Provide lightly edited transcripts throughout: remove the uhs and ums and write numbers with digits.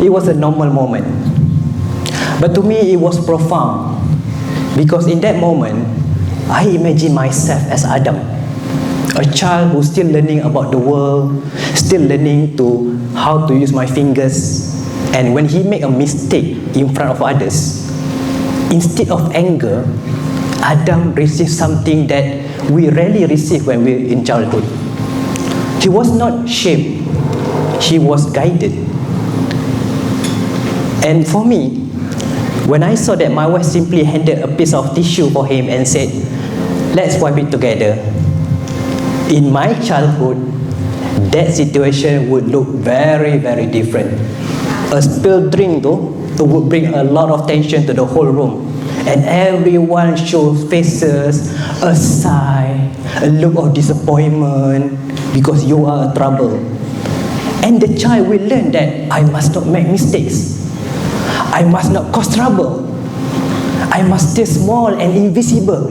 It was a normal moment. But to me, it was profound. Because in that moment, I imagined myself as Adam, a child who's still learning about the world, still learning to how to use my fingers. And when he made a mistake in front of others, instead of anger, Adam received something that we rarely receive when we're in childhood. He was not shamed, he was guided. And for me, when I saw that my wife simply handed a piece of tissue for him and said, "Let's wipe it together," in my childhood, that situation would look very, very different. A spilled drink though, it would bring a lot of tension to the whole room. And everyone shows faces, a sigh, a look of disappointment because you are a trouble. And the child will learn that I must not make mistakes. I must not cause trouble. I must stay small and invisible.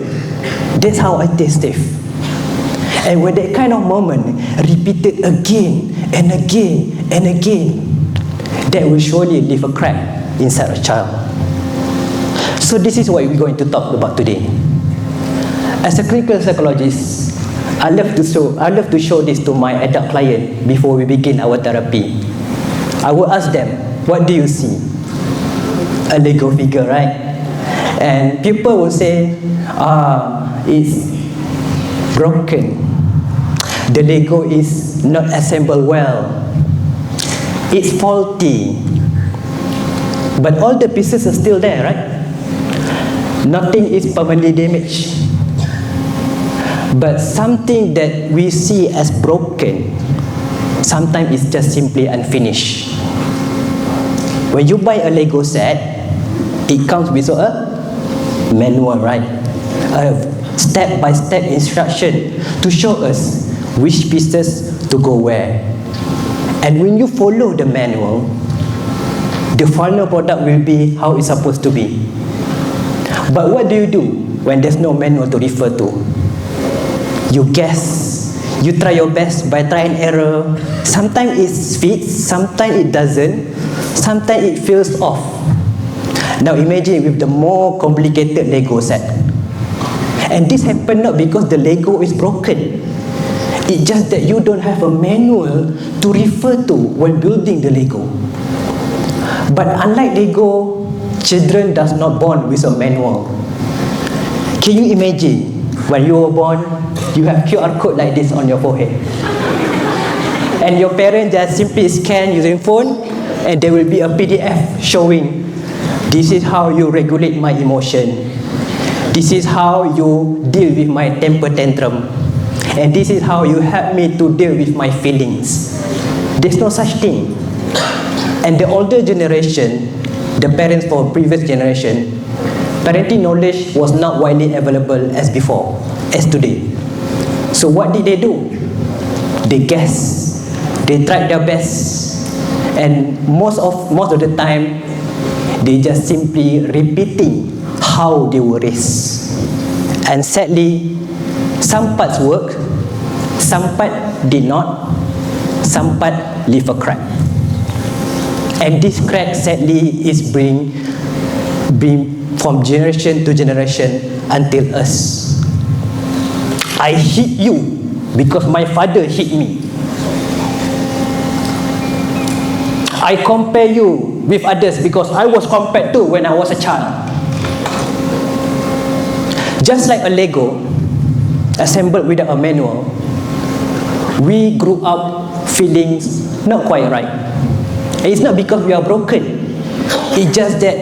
That's how I stay safe. And when that kind of moment repeated again and again and again, that will surely leave a crack inside a child. So this is what we're going to talk about today. As a clinical psychologist, I love to show this to my adult client before we begin our therapy. I will ask them, what do you see? A Lego figure, right? And people will say, it's broken. The Lego is not assembled well. It's faulty. But all the pieces are still there, right? Nothing is permanently damaged. But something that we see as broken, sometimes it's just simply unfinished. When you buy a Lego set, it comes with a manual, right? A step-by-step instruction to show us which pieces to go where. And when you follow the manual, the final product will be how it's supposed to be. But what do you do when there's no manual to refer to? You guess. You try your best by try and error. Sometimes it fits, sometimes it doesn't, sometimes it feels off. Now imagine with the more complicated Lego set. And this happened not because the Lego is broken. It's just that you don't have a manual to refer to when building the Lego. But unlike Lego, children does not born with a manual. Can you imagine when you were born, you have QR code like this on your forehead, and your parents just simply scan using phone, and there will be a PDF showing, this is how you regulate my emotion, this is how you deal with my temper tantrum, and this is how you help me to deal with my feelings. There's no such thing. And the older generation, the parents for previous generation, parenting knowledge was not widely available as before, as today. So what did they do? They guessed. They tried their best. And most of the time, they just simply repeating how they were raised. And sadly, some parts work, some part did not, some part leave a crack. And this crack sadly is being from generation to generation until us. I hit you because my father hit me. I compare you with others because I was compared to when I was a child. Just like a Lego assembled without a manual, we grew up feeling not quite right. And it's not because we are broken. It's just that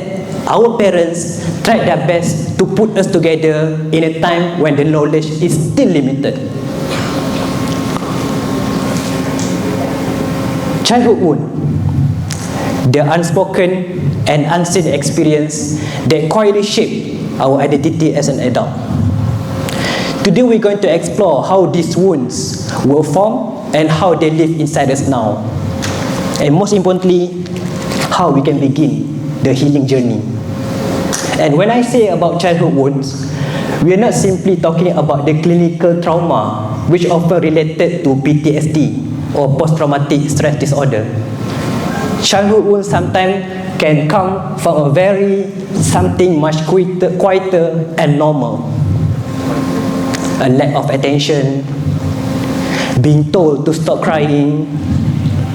our parents tried their best to put us together in a time when the knowledge is still limited. Childhood wound, the unspoken and unseen experience that quietly shape our identity as an adult. Today we're going to explore how these wounds were formed and how they live inside us now. And most importantly, how we can begin the healing journey. And when I say about childhood wounds, we are not simply talking about the clinical trauma which often related to PTSD or post-traumatic stress disorder. Childhood wounds sometimes can come from a very something much quieter and normal. A lack of attention, being told to stop crying,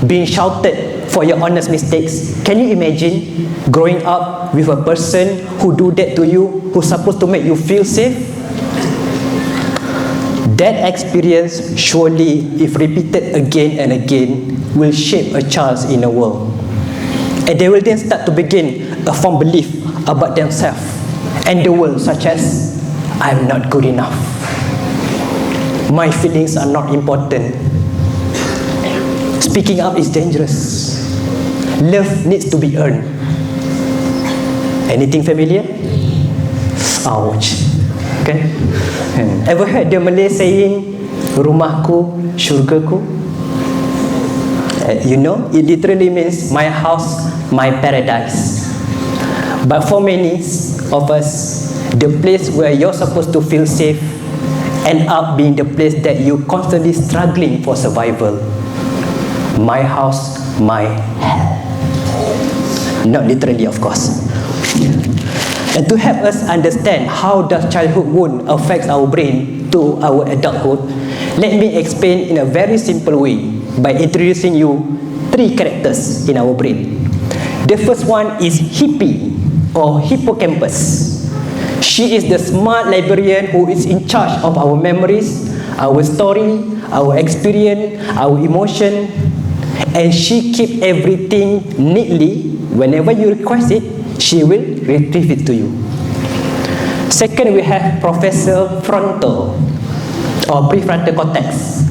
being shouted for your honest mistakes. Can you imagine growing up with a person who do that to you, who's supposed to make you feel safe? That experience, surely, if repeated again and again, will shape a child's inner world. And they will then start to begin a firm belief about themselves and the world, such as, I'm not good enough. My feelings are not important. Speaking up is dangerous. Love needs to be earned. Anything familiar? Ouch. Okay? Ever heard the Malay saying, rumahku, syurgaku? You know, it literally means my house, my paradise. But for many of us, the place where you're supposed to feel safe end up being the place that you're constantly struggling for survival. My house, my hell. Not literally, of course. And to help us understand how does childhood wound affects our brain to our adulthood, let me explain in a very simple way by introducing you 3 characters in our brain. The first one is hippie or hippocampus. She is the smart librarian who is in charge of our memories, our story, our experience, our emotion, and she keeps everything neatly. Whenever you request it, she will retrieve it to you. Second, we have Professor Frontal or prefrontal cortex.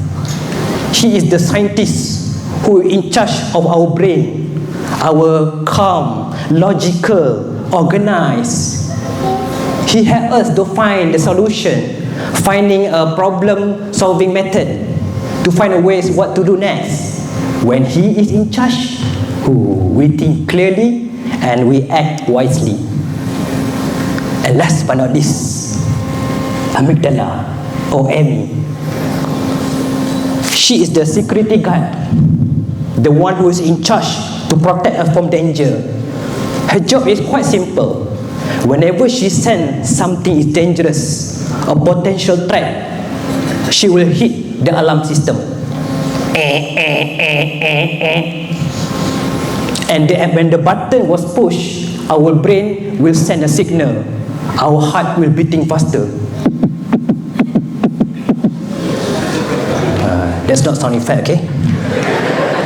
He is the scientist who is in charge of our brain, our calm, logical, organized. He helps us to find the solution, finding a problem-solving method, to find a ways what to do next. When he is in charge, we think clearly and we act wisely. And last but not least, amygdala or Amy. She is the security guard, the one who is in charge to protect us from danger. Her job is quite simple. Whenever she senses something is dangerous, a potential threat, she will hit the alarm system. And when the button was pushed, our brain will send a signal. Our heart will beating faster. That's not sound effect, okay?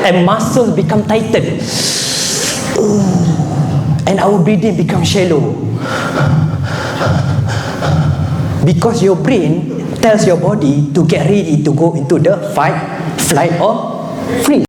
And muscles become tightened. And our breathing becomes shallow. Because your brain tells your body to get ready to go into the fight, flight or freeze.